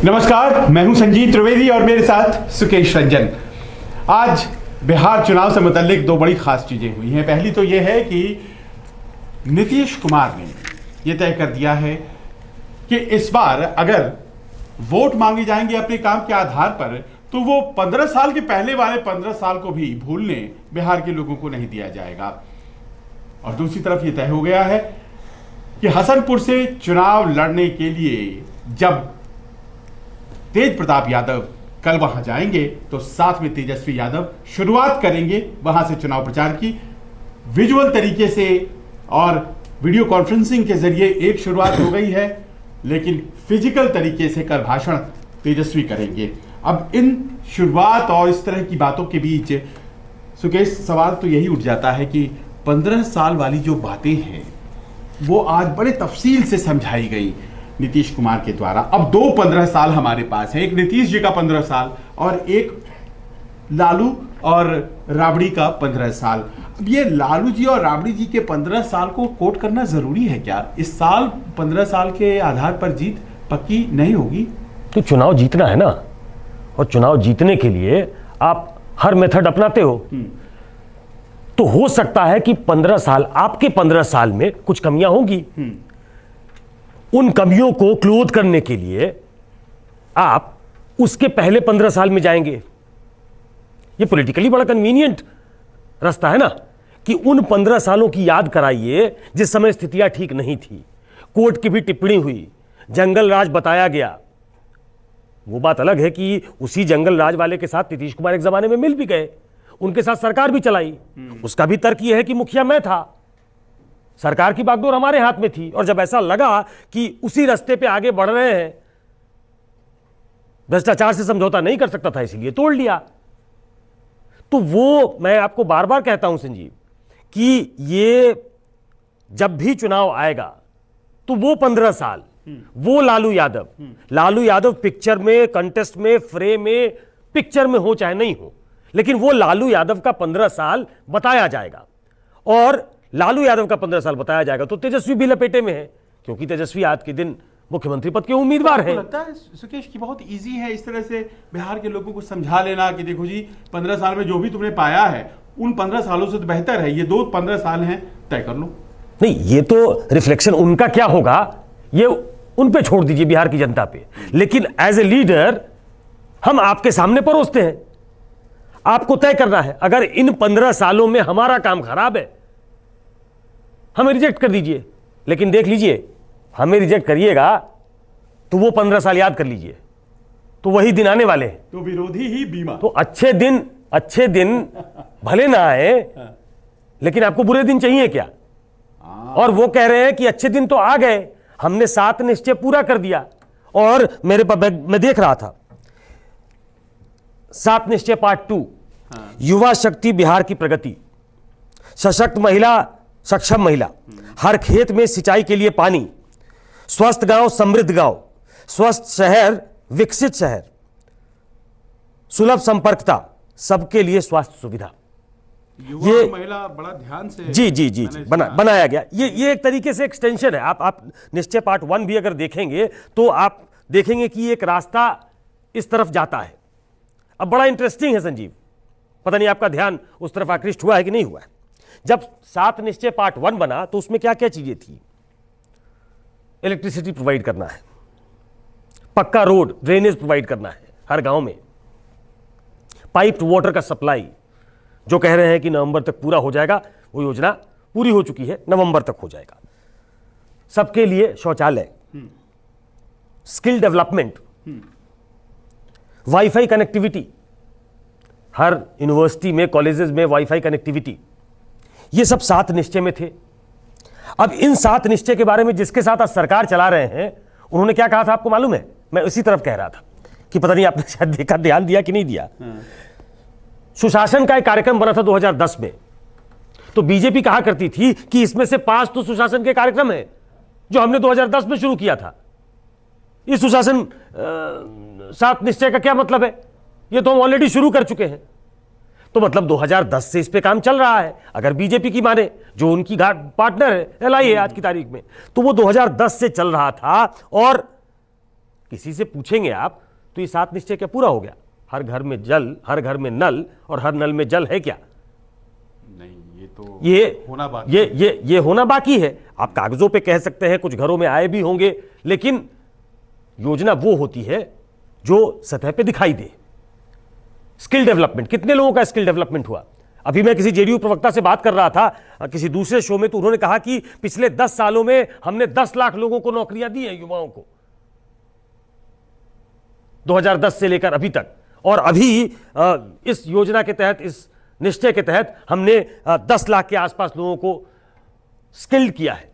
नमस्कार, मैं हूं संजीव त्रिवेदी और मेरे साथ सुकेश रंजन। आज बिहार चुनाव से मुतल्लिक दो बड़ी खास चीजें हुई हैं। पहली तो यह है कि नीतीश कुमार ने यह तय कर दिया है कि इस बार अगर वोट मांगे जाएंगे अपने काम के आधार पर तो वो 15 साल के पहले वाले 15 साल को भी भूलने बिहार के लोगों को नहीं दिया जाएगा। और दूसरी तरफ यह तय हो गया है कि हसनपुर से चुनाव लड़ने के लिए जब तेज प्रताप यादव कल वहां जाएंगे तो साथ में तेजस्वी यादव शुरुआत करेंगे वहां से चुनाव प्रचार की। विजुअल तरीके से और वीडियो कॉन्फ्रेंसिंग के जरिए एक शुरुआत हो गई है, लेकिन फिजिकल तरीके से कल भाषण तेजस्वी करेंगे। अब इन शुरुआत और इस तरह की बातों के बीच सुकेश सवाल तो यही उठ जाता है कि 15 साल वाली जो बातें हैं वो आज बड़े तफसील से समझाई गई नीतीश कुमार के द्वारा। अब दो 15 साल हमारे पास है, एक नीतीश जी का 15 साल और एक लालू और राबड़ी का 15 साल। अब ये लालू जी और राबड़ी जी के 15 साल को कोट करना जरूरी है क्या? इस साल 15 साल के आधार पर जीत पक्की नहीं होगी? तो चुनाव जीतना है ना, और चुनाव जीतने के लिए आप हर मेथड अपनाते हो। तो हो सकता है कि 15 साल, आपके 15 साल में कुछ कमियां होंगी। उन कमियों को क्लोज करने के लिए आप उसके पहले 15 साल में जाएंगे। यह पॉलिटिकली बड़ा कन्वीनियंट रास्ता है ना कि उन 15 सालों की याद कराइए जिस समय स्थितियां ठीक नहीं थी, कोर्ट की भी टिप्पणी हुई, जंगल राज बताया गया। वो बात अलग है कि उसी जंगल राज वाले के साथ नीतीश कुमार एक जमाने में मिल भी गए, उनके साथ सरकार भी चलाई। उसका भी तर्क यह है कि मुखिया मैं था, सरकार की बागडोर हमारे हाथ में थी, और जब ऐसा लगा कि उसी रास्ते पे आगे बढ़ रहे हैं, भ्रष्टाचार से समझौता नहीं कर सकता था इसलिए तोड़ लिया। तो वो मैं आपको बार बार कहता हूं संजीव कि ये जब भी चुनाव आएगा तो वो 15 साल, वो लालू यादव पिक्चर में, कंटेस्ट में, फ्रेम में, पिक्चर में हो चाहे नहीं हो, लेकिन वो लालू यादव का 15 साल बताया जाएगा। और लालू यादव का 15 साल बताया जाएगा तो तेजस्वी भी लपेटे में है, क्योंकि तेजस्वी आज के दिन मुख्यमंत्री पद के उम्मीदवार हैं। लगता है सुकेश की बहुत इजी है इस तरह से बिहार के लोगों को समझा लेना कि देखो जी 15 साल में जो भी तुमने पाया है उन 15 सालों से तो बेहतर है, ये दो 15 साल हैं, तय कर लो। नहीं, ये तो रिफ्लेक्शन उनका क्या होगा ये उन पे छोड़ दीजिए, बिहार की जनता पे। लेकिन एज ए लीडर हम आपके सामने परोसते हैं, आपको तय करना है। अगर इन 15 सालों में हमारा काम खराब है, हमें रिजेक्ट कर दीजिए। लेकिन देख लीजिए, हमें रिजेक्ट करिएगा तो वो 15 साल याद कर लीजिए, तो वही दिन आने वाले हैं। तो विरोधी ही बीमा। तो अच्छे दिन भले ना आए, लेकिन आपको बुरे दिन चाहिए क्या? और वो कह रहे हैं कि अच्छे दिन तो आ गए, हमने 7 निश्चय पूरा कर दिया। और मैं देख रहा था 7 निश्चय पार्ट 2, युवा शक्ति बिहार की प्रगति, सशक्त महिला, सक्षम महिला, हर खेत में सिंचाई के लिए पानी, स्वस्थ गांव समृद्ध गांव, स्वस्थ शहर विकसित शहर, सुलभ संपर्कता, सबके लिए स्वास्थ्य सुविधा। ये महिला बड़ा ध्यान से जी बनाया गया। ये एक तरीके से एक्सटेंशन है। आप निश्चय पार्ट 1 भी अगर देखेंगे तो आप देखेंगे कि एक रास्ता इस तरफ जाता है। अब बड़ा इंटरेस्टिंग है संजीव, पता नहीं आपका ध्यान उस तरफ आकृष्ट हुआ है कि नहीं हुआ है। जब 7 निश्चय पार्ट 1 बना तो उसमें क्या क्या चीजें थी? इलेक्ट्रिसिटी प्रोवाइड करना है, पक्का रोड, ड्रेनेज प्रोवाइड करना है हर गांव में, पाइप्ड वाटर का सप्लाई, जो कह रहे हैं कि नवंबर तक पूरा हो जाएगा, वो योजना पूरी हो चुकी है, नवंबर तक हो जाएगा। सबके लिए शौचालय, स्किल डेवलपमेंट, वाईफाई कनेक्टिविटी, हर यूनिवर्सिटी में, कॉलेजेस में वाईफाई कनेक्टिविटी। ये सब 7 निश्चय में थे। अब इन 7 निश्चय के बारे में जिसके साथ आज सरकार चला रहे हैं, उन्होंने क्या कहा था आपको मालूम है? मैं उसी तरफ कह रहा था कि पता नहीं आपने शायद देखा, ध्यान दिया कि नहीं दिया। सुशासन का एक कार्यक्रम बना था 2010 में, तो बीजेपी कहा करती थी कि इसमें से 5 तो सुशासन के कार्यक्रम है जो हमने 2010 में शुरू किया था। ये सुशासन 7 निश्चय का क्या मतलब है? ये तो हम ऑलरेडी शुरू कर चुके हैं। तो मतलब 2010 से इस पे काम चल रहा है, अगर बीजेपी की माने, जो उनकी पार्टनर है एलआई है आज की तारीख में, तो वो 2010 से चल रहा था। और किसी से पूछेंगे आप तो ये 7 निश्चय क्या पूरा हो गया? हर घर में जल, हर घर में नल, और हर नल में जल है क्या? नहीं, ये तो ये होना बाकी ये होना बाकी है। आप कागजों पे कह सकते हैं, कुछ घरों में आए भी होंगे, लेकिन योजना वो होती है जो सतह पे दिखाई दे। स्किल डेवलपमेंट, कितने लोगों का स्किल डेवलपमेंट हुआ? अभी मैं किसी जेडीयू प्रवक्ता से बात कर रहा था किसी दूसरे शो में, तो उन्होंने कहा कि पिछले 10 सालों में हमने 10 लाख लोगों को नौकरियां दी हैं, युवाओं को, 2010 से लेकर अभी तक। और अभी इस योजना के तहत, इस निश्चय के तहत हमने 10 लाख के आसपास लोगों को स्किल्ड किया है।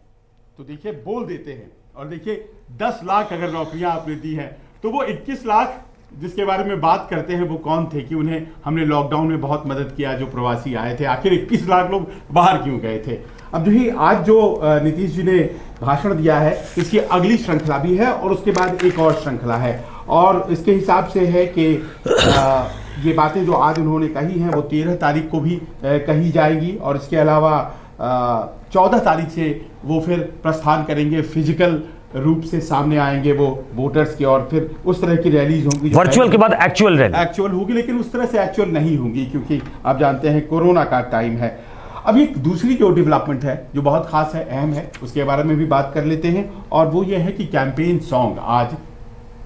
तो देखिए, बोल देते हैं, और देखिए 10 लाख अगर नौकरियां आपने दी है, तो वो 21 लाख जिसके बारे में बात करते हैं वो कौन थे कि उन्हें हमने लॉकडाउन में बहुत मदद किया, जो प्रवासी आए थे? आखिर 21 लाख लोग बाहर क्यों गए थे? अब जो ही आज जो नीतीश जी ने भाषण दिया है, इसकी अगली श्रृंखला भी है और उसके बाद एक और श्रृंखला है, और इसके हिसाब से है कि ये बातें जो आज उन्होंने कही हैं वो 13 तारीख को भी कही जाएगी, और इसके अलावा 14 तारीख से वो फिर प्रस्थान करेंगे, फिजिकल रूप से सामने आएंगे वो वोटर्स के, और फिर उस तरह की रैलीज होंगी, वर्चुअल के बाद एक्चुअल रैली, एक्चुअल होगी, लेकिन उस तरह से एक्चुअल नहीं होंगी, क्योंकि आप जानते हैं कोरोना का टाइम है। अब एक दूसरी जो डेवलपमेंट है जो बहुत खास है, अहम है, उसके बारे में भी बात कर लेते हैं, और वो ये है कि कैंपेन सॉन्ग आज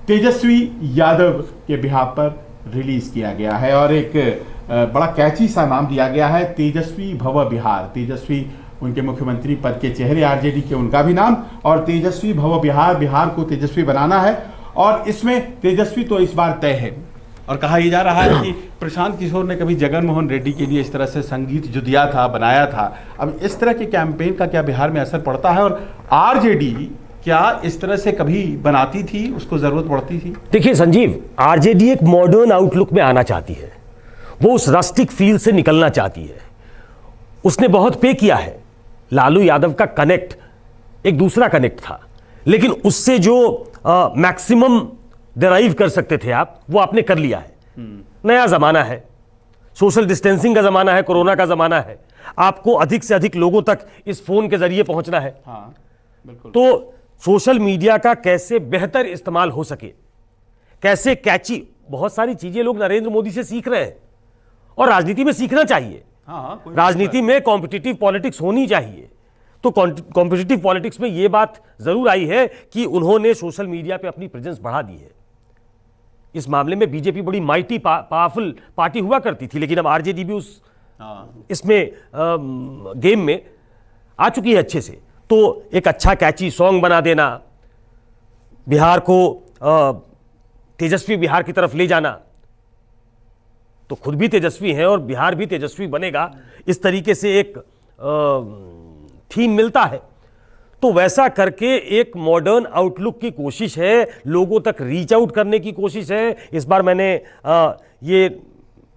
तेजस्वी यादव के बिहाफ पर रिलीज किया गया है, और एक बड़ा कैची सा नाम दिया गया है, तेजस्वी भव बिहार। तेजस्वी उनके मुख्यमंत्री पद के चेहरे, आरजेडी के उनका भी नाम, और तेजस्वी भव बिहार, बिहार को तेजस्वी बनाना है, और इसमें तेजस्वी तो इस बार तय है। और कहा यह जा रहा है कि प्रशांत किशोर ने कभी जगन मोहन रेड्डी के लिए इस तरह से संगीत जो दिया था, बनाया था, अब इस तरह के कैंपेन का क्या बिहार में असर पड़ता है, और आरजेडी क्या इस तरह से कभी बनाती थी, उसको जरूरत पड़ती थी? देखिए संजीव, आरजेडी एक मॉडर्न आउटलुक में आना चाहती है, वो उस रस्टिक फील से निकलना चाहती है। उसने बहुत पे किया है। लालू यादव का कनेक्ट एक दूसरा कनेक्ट था, लेकिन उससे जो मैक्सिमम डिराइव कर सकते थे आप, वो आपने कर लिया है। नया जमाना है, सोशल डिस्टेंसिंग का जमाना है, कोरोना का जमाना है, आपको अधिक से अधिक लोगों तक इस फोन के जरिए पहुंचना है। हाँ, बिल्कुल। तो सोशल मीडिया का कैसे बेहतर इस्तेमाल हो सके, कैसे कैची, बहुत सारी चीजें लोग नरेंद्र मोदी से सीख रहे हैं, और राजनीति में सीखना चाहिए। हाँ, राजनीति में कॉम्पिटिटिव पॉलिटिक्स होनी चाहिए। तो कॉम्पिटिटिव पॉलिटिक्स में यह बात जरूर आई है कि उन्होंने सोशल मीडिया पे अपनी प्रेजेंस बढ़ा दी है। इस मामले में बीजेपी बड़ी माइटी पावरफुल पार्टी हुआ करती थी, लेकिन अब आरजेडी भी उस इसमें गेम में आ चुकी है अच्छे से। तो एक अच्छा कैची सॉन्ग बना देना, बिहार को तेजस्वी बिहार की तरफ ले जाना, तो खुद भी तेजस्वी हैं और बिहार भी तेजस्वी बनेगा, इस तरीके से एक थीम मिलता है। तो वैसा करके एक मॉडर्न आउटलुक की कोशिश है, लोगों तक रीच आउट करने की कोशिश है। इस बार मैंने ये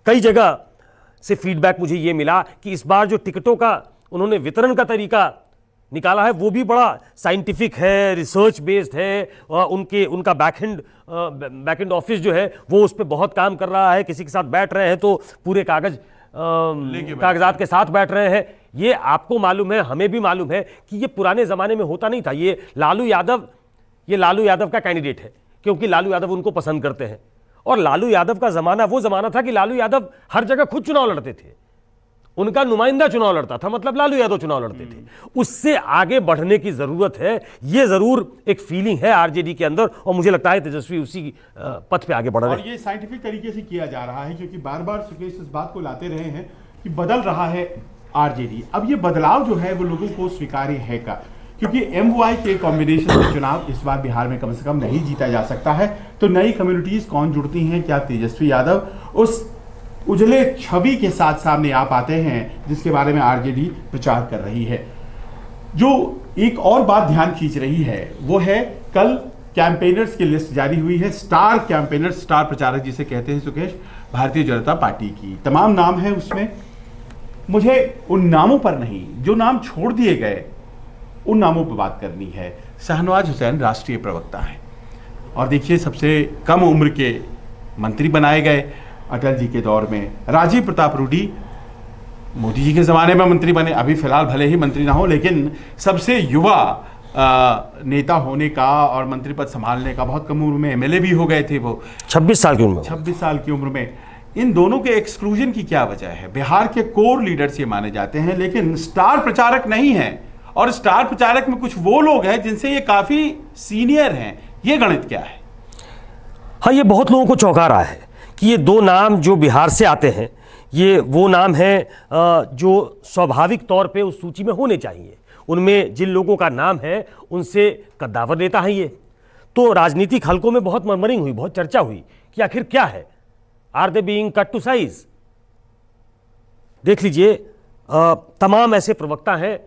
कई जगह से फीडबैक मुझे ये मिला कि इस बार जो टिकटों का उन्होंने वितरण का तरीका निकाला है वो भी बड़ा साइंटिफिक है, रिसर्च बेस्ड है, उनका बैकएंड ऑफिस जो है वो उस पर बहुत काम कर रहा है। किसी के साथ बैठ रहे हैं तो पूरे कागजात के साथ बैठ रहे हैं। ये आपको मालूम है, हमें भी मालूम है कि ये पुराने जमाने में होता नहीं था। ये लालू यादव का कैंडिडेट है, क्योंकि लालू यादव उनको पसंद करते हैं, और लालू यादव का जमाना वो जमाना था कि लालू यादव हर जगह खुद चुनाव लड़ते थे, उनका नुमाइंदा चुनाव लड़ता था, मतलब लालू यादव चुनाव लड़ते थे। उससे आगे बढ़ने की जरूरत है, ये जरूर एक फीलिंग है आरजेडी के अंदर, और मुझे लगता है तेजस्वी उसी पथ पे आगे बढ़ रहे हैं। और ये साइंटिफिक तरीके से किया जा रहा है, क्योंकि बार बार सुकेश इस बात को लाते रहे हैं कि बदल रहा है आरजेडी। अब ये बदलाव जो है वो लोगों को स्वीकार्य है का, क्योंकि एमओआई के कॉम्बिनेशन से चुनाव इस बार बिहार में कम से कम नहीं जीता जा सकता है। तो नई कम्युनिटीज कौन जुड़ती हैं, क्या तेजस्वी यादव उस उजले छवि के साथ सामने आ पाते हैं जिसके बारे में आरजेडी प्रचार कर रही है। जो एक और बात ध्यान खींच रही है वो है, कल कैंपेनर्स की लिस्ट जारी हुई है, स्टार कैंपेनर्स, स्टार प्रचारक जिसे कहते हैं सुकेश, भारतीय जनता पार्टी की तमाम नाम है उसमें। मुझे उन नामों पर नहीं, जो नाम छोड़ दिए गए उन नामों पर बात करनी है। शाहनवाज हुसैन राष्ट्रीय प्रवक्ता है, और देखिए सबसे कम उम्र के मंत्री बनाए गए अटल जी के दौर में। राजीव प्रताप रूडी मोदी जी के ज़माने में मंत्री बने, अभी फिलहाल भले ही मंत्री ना हो, लेकिन सबसे युवा नेता होने का और मंत्री पद संभालने का, बहुत कम उम्र में एमएलए भी हो गए थे वो 26 साल की उम्र में। 26 साल की उम्र में। इन दोनों के एक्सक्लूजन की क्या वजह है? बिहार के कोर लीडर्स ये माने जाते हैं, लेकिन स्टार प्रचारक नहीं है, और स्टार प्रचारक में कुछ वो लोग हैं जिनसे ये काफी सीनियर हैं। ये गणित क्या है? हाँ, ये बहुत लोगों को चौंका रहा है कि ये दो नाम जो बिहार से आते हैं, ये वो नाम हैं जो स्वाभाविक तौर पे उस सूची में होने चाहिए। उनमें जिन लोगों का नाम है उनसे कद्दावर नेता हैं ये। तो राजनीतिक हलकों में बहुत मरमरिंग हुई, बहुत चर्चा हुई कि आखिर क्या है, are they being cut to size. देख लीजिए, तमाम ऐसे प्रवक्ता हैं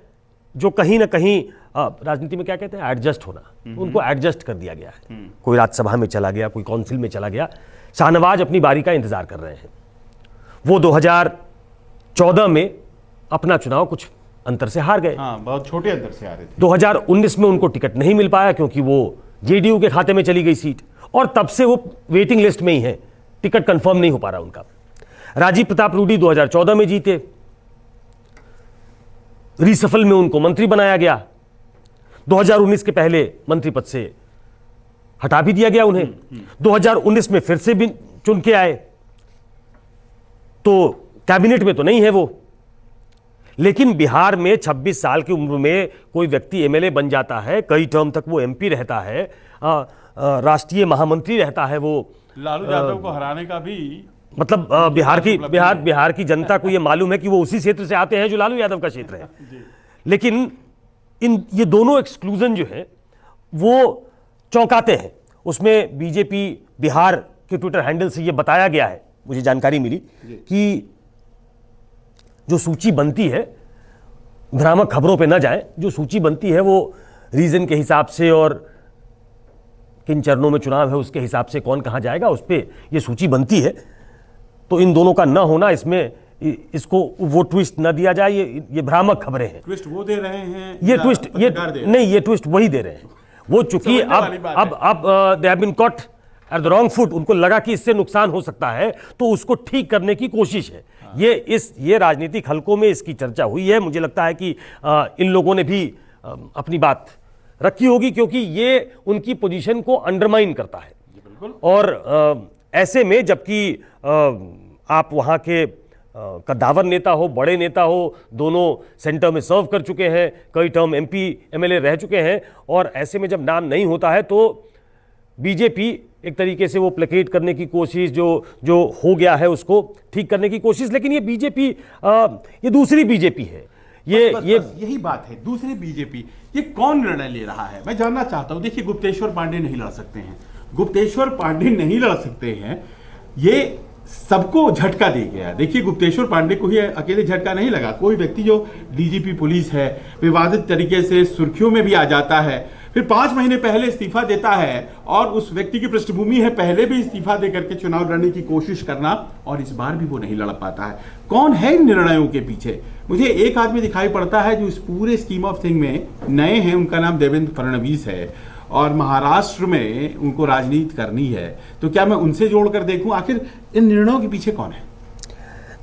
जो कहीं ना कहीं राजनीति में क्या कहते हैं, एडजस्ट होना, उनको एडजस्ट कर दिया गया है। कोई राज्यसभा में चला गया, कोई काउंसिल में चला गया। शाहनवाज अपनी बारी का इंतजार कर रहे हैं। वो 2014 में अपना चुनाव कुछ अंतर से हार गए। हाँ, बहुत छोटे अंतर से हारे थे। 2019 में उनको टिकट नहीं मिल पाया क्योंकि वो जेडीयू के खाते में चली गई सीट, और तब से वो वेटिंग लिस्ट में ही है, टिकट कंफर्म नहीं हो पा रहा उनका। राजीव प्रताप रूडी 2014 में जीते, रीसफल में उनको मंत्री बनाया गया। 2019 के पहले मंत्री पद से हटा भी दिया गया उन्हें। 2019 में फिर से भी चुन के आए, तो कैबिनेट में तो नहीं है वो। लेकिन बिहार में 26 साल की उम्र में कोई व्यक्ति एमएलए बन जाता है, कई टर्म तक वो एमपी रहता है, राष्ट्रीय महामंत्री रहता है वो। लालू यादव को हराने का भी मतलब बिहार की जनता को ये मालूम है कि वो उसी क्षेत्र से आते हैं जो लालू यादव का क्षेत्र है। लेकिन ये दोनों एक्सक्लूजन जो है वो चौंकाते हैं। उसमें बीजेपी बिहार के ट्विटर हैंडल से ये बताया गया है, मुझे जानकारी मिली कि जो सूची बनती है, भ्रामक खबरों पे न जाए, जो सूची बनती है वो रीजन के हिसाब से और किन चरणों में चुनाव है उसके हिसाब से कौन कहां जाएगा, उस पर ये सूची बनती है। तो इन दोनों का न होना, इसमें इसको वो ट्विस्ट न दिया जाए, ये भ्रामक खबरें हैं। ट्विस्ट वो दे रहे हैं, ये ट्विस्ट ये ट्विस्ट वही दे रहे हैं। वो चूंकि अब they have been caught at the wrong foot, उनको लगा कि इससे नुकसान हो सकता है, तो उसको ठीक करने की कोशिश है। ये राजनीतिक हलकों में इसकी चर्चा हुई है। मुझे लगता है कि इन लोगों ने भी अपनी बात रखी होगी, क्योंकि ये उनकी पोजीशन को अंडरमाइन करता है। और ऐसे में जबकि आप वहां के कद्दावर नेता हो, बड़े नेता हो, दोनों सेंटर में सर्व कर चुके हैं, कई टर्म एमपी एमएलए रह चुके हैं, और ऐसे में जब नाम नहीं होता है तो बीजेपी एक तरीके से वो प्लेकेट करने की कोशिश, जो हो गया है उसको ठीक करने की कोशिश। लेकिन ये बीजेपी, ये दूसरी बीजेपी है। यही बात है, दूसरी बीजेपी। ये कौन निर्णय ले रहा है, मैं जानना चाहता हूं। देखिए, गुप्तेश्वर पांडे नहीं लड़ सकते हैं, गुप्तेश्वर पांडे नहीं लड़ सकते हैं, ये सबको झटका दे गया। देखिए, गुप्तेश्वर पांडे को ही अकेले झटका नहीं लगा। कोई व्यक्ति जो डीजीपी पुलिस है, विवादित तरीके से सुर्खियों में भी आ जाता है, फिर 5 महीने पहले इस्तीफा देता है, और उस व्यक्ति की पृष्ठभूमि है पहले भी इस्तीफा देकर के चुनाव लड़ने की कोशिश करना, और इस बार भी वो नहीं लड़ पाता है। कौन है इन निर्णयों के पीछे? मुझे एक आदमी दिखाई पड़ता है जो इस पूरे स्कीम ऑफ थिंग में नए हैं, उनका नाम देवेंद्र फडणवीस है, और महाराष्ट्र में उनको राजनीति करनी है। तो क्या मैं उनसे जोड़कर देखूं, आखिर इन निर्णयों के पीछे कौन है?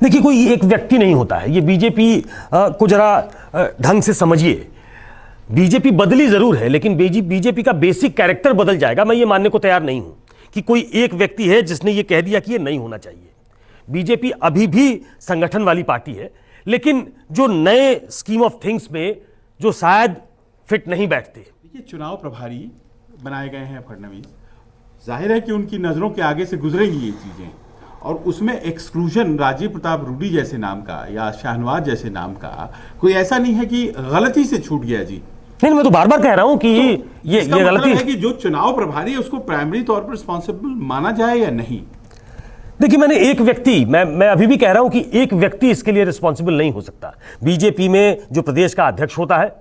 देखिए, कोई एक व्यक्ति नहीं होता है। ये बीजेपी को जरा ढंग से समझिए। बीजेपी बदली जरूर है, लेकिन बीजेपी का बेसिक कैरेक्टर बदल जाएगा, मैं ये मानने को तैयार नहीं हूं कि कोई एक व्यक्ति है जिसने ये कह दिया कि ये नहीं होना चाहिए। बीजेपी अभी भी संगठन वाली पार्टी है, लेकिन जो नए स्कीम ऑफ थिंग्स में जो शायद फिट नहीं बैठते। ये चुनाव प्रभारी बनाए गए हैं फडणवीस, जाहिर है कि उनकी नजरों के आगे से गुजरेंगी ये चीजें, और उसमें एक्सक्लूजन राजीव प्रताप रूडी जैसे नाम का या शाहनवाज जैसे नाम का कोई ऐसा नहीं है कि गलती से छूट गया जी। नहीं, मैं तो बार बार कह रहा हूं कि ये गलती है कि जो चुनाव प्रभारी है उसको प्राइमरी तौर पर रिस्पॉन्सिबल माना जाए या नहीं। देखिए, मैंने एक व्यक्ति, मैं अभी भी कह रहा हूं कि एक व्यक्ति इसके लिए रिस्पॉन्सिबल नहीं हो सकता। बीजेपी में जो प्रदेश का अध्यक्ष होता है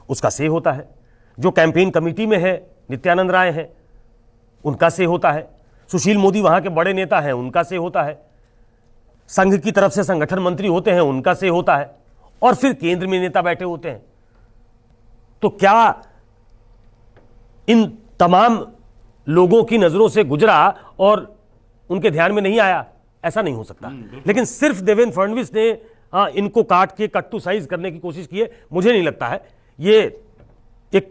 उसका से होता है, जो कैंपेन कमेटी में है नित्यानंद राय हैं उनका से होता है, सुशील मोदी वहां के बड़े नेता हैं उनका से होता है, संघ की तरफ से संगठन मंत्री होते हैं उनका से होता है, और फिर केंद्र में नेता बैठे होते हैं। तो क्या इन तमाम लोगों की नजरों से गुजरा और उनके ध्यान में नहीं आया? ऐसा नहीं हो सकता। लेकिन सिर्फ देवेंद्र फडणवीस ने इनको काट के कट टू साइज करने की कोशिश की है, मुझे नहीं लगता है। ये एक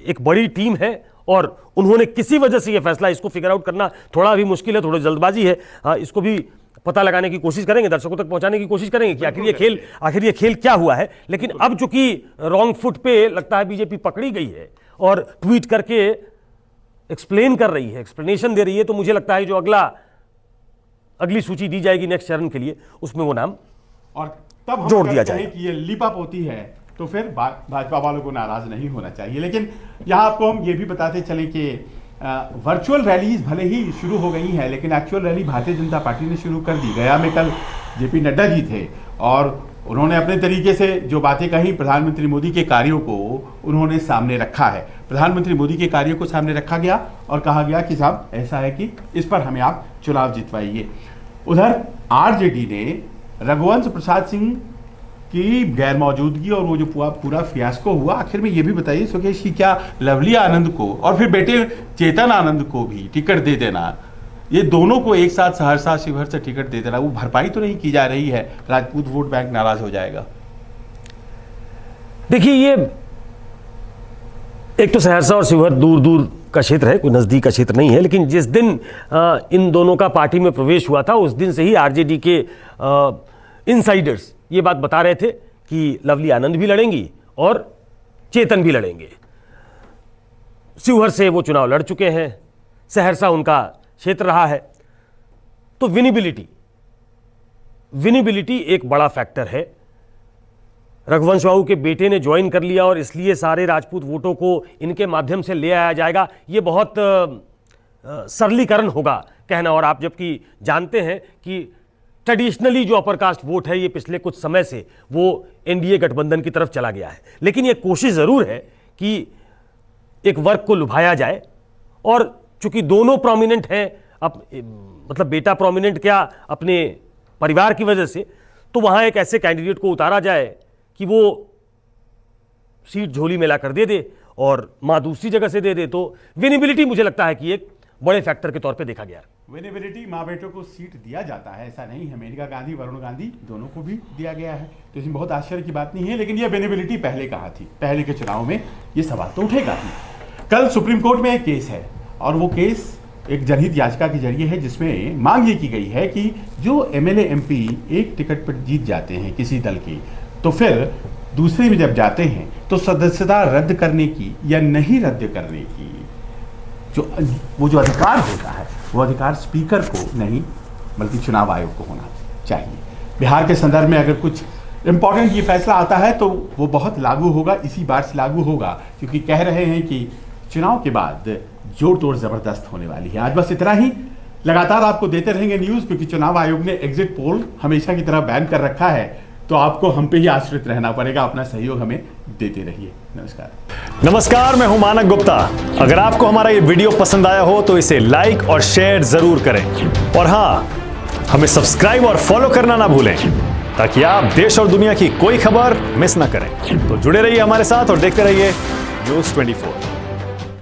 एक बड़ी टीम है और उन्होंने किसी वजह से यह फैसला, इसको फिगर आउट करना थोड़ा भी मुश्किल है, थोड़ी जल्दबाजी है, इसको भी पता लगाने की कोशिश करेंगे, दर्शकों तक पहुंचाने की कोशिश करेंगे कि आखिर ये खेल क्या हुआ है। लेकिन अब चूंकि रॉन्ग फुट पे लगता है बीजेपी पकड़ी गई है और ट्वीट करके एक्सप्लेन कर रही है, एक्सप्लेनेशन दे रही है, तो मुझे लगता है जो अगली सूची दी जाएगी नेक्स्ट चरण के लिए, उसमें वो नाम और तब जोड़ दिया जाएगा कि ये लिपअप होती है तो फिर भाजपा वालों को नाराज नहीं होना चाहिए। लेकिन यहाँ आपको हम ये भी बताते चलें कि वर्चुअल रैलीज भले ही शुरू हो गई हैं, लेकिन actual rally Bharatiya Janata party ने शुरू कर दी। गया में कल जेपी नड्डा जी थे और उन्होंने अपने तरीके से जो बातें कही, प्रधानमंत्री मोदी के कार्यों को उन्होंने सामने रखा है। प्रधानमंत्री मोदी के कार्यों को सामने रखा गया और कहा गया कि साहब ऐसा है कि इस पर हमें आप चुनाव जितवाइए। उधर आरजेडी ने रघुवंश प्रसाद सिंह की गैर मौजूदगी और वो जो पूरा फियास्को हुआ, आखिर में ये भी बताइए सुकेश की क्या लवली आनंद को और फिर बेटे चेतन आनंद को भी टिकट दे देना, ये दोनों को एक साथ सहरसा शिवहर से टिकट दे देना, वो भरपाई तो नहीं की जा रही है? राजपूत वोट बैंक नाराज हो जाएगा। देखिए, ये एक तो सहरसा और शिवहर दूर दूर का क्षेत्र है, कोई नजदीक का क्षेत्र नहीं है, लेकिन जिस दिन इन दोनों का पार्टी में प्रवेश हुआ था उस दिन से ही आरजेडी के इनसाइडर्स ये बात बता रहे थे कि लवली आनंद भी लड़ेंगी और चेतन भी लड़ेंगे। शिवहर से वो चुनाव लड़ चुके हैं, सहरसा उनका क्षेत्र रहा है, तो विनिबिलिटी एक बड़ा फैक्टर है। रघुवंश बाबू के बेटे ने ज्वाइन कर लिया और इसलिए सारे राजपूत वोटों को इनके माध्यम से ले आया जाएगा, ये बहुत सरलीकरण होगा कहना। और आप जबकि जानते हैं कि ट्रेडिशनली जो अपर कास्ट वोट है ये पिछले कुछ समय से वो एनडीए गठबंधन की तरफ चला गया है, लेकिन ये कोशिश जरूर है कि एक वर्ग को लुभाया जाए। और चूंकि दोनों प्रोमिनेंट हैं, मतलब बेटा प्रोमिनेंट क्या अपने परिवार की वजह से, तो वहां एक ऐसे कैंडिडेट को उतारा जाए कि वो सीट झोली में लाकर दे दे और मां दूसरी जगह से दे दे। तो विनेबिलिटी मुझे लगता है कि एक बड़े फैक्टर के तौर पे देखा गया। विनेबिलिटी, माँ बेटों को सीट दिया जाता है, ऐसा नहीं है। मेनका गांधी, वरुण गांधी दोनों को भी दिया गया है, तो इसमें बहुत आश्चर्य की बात नहीं है। लेकिन यह विनेबिलिटी पहले कहाँ थी? पहले के चुनाव में ये सवाल तो उठेगा ही। कल सुप्रीम कोर्ट में एक केस है और वो केस एक जनहित याचिका के जरिए है, जिसमें मांग ये की गई है कि जो एमएलए एमपी एक टिकट पर जीत जाते हैं किसी दल की, तो फिर दूसरे में जब जाते हैं तो सदस्यता रद्द करने की या नहीं रद्द करने की जो अधिकार होता है, वो अधिकार स्पीकर को नहीं बल्कि चुनाव आयोग को होना चाहिए। बिहार के संदर्भ में अगर कुछ इंपॉर्टेंट ये फैसला आता है तो वो बहुत लागू होगा, इसी बार से लागू होगा, क्योंकि कह रहे हैं कि चुनाव के बाद जोड़ तोड़ जबरदस्त होने वाली है। आज बस इतना ही। लगातार आपको देते रहेंगे न्यूज, क्योंकि चुनाव आयोग ने एग्जिट पोल हमेशा की तरह बैन कर रखा है, तो आपको हम पे ही आश्रित रहना पड़ेगा। अपना सहयोग हमें देते रहिए। नमस्कार, मैं हूं मानक गुप्ता। अगर आपको हमारा ये वीडियो पसंद आया हो तो इसे लाइक और शेयर जरूर करें, और हां, हमें सब्सक्राइब और फॉलो करना ना भूलें, ताकि आप देश और दुनिया की कोई खबर मिस ना करें। तो जुड़े रहिए हमारे साथ और देखते रहिए न्यूज़ 24।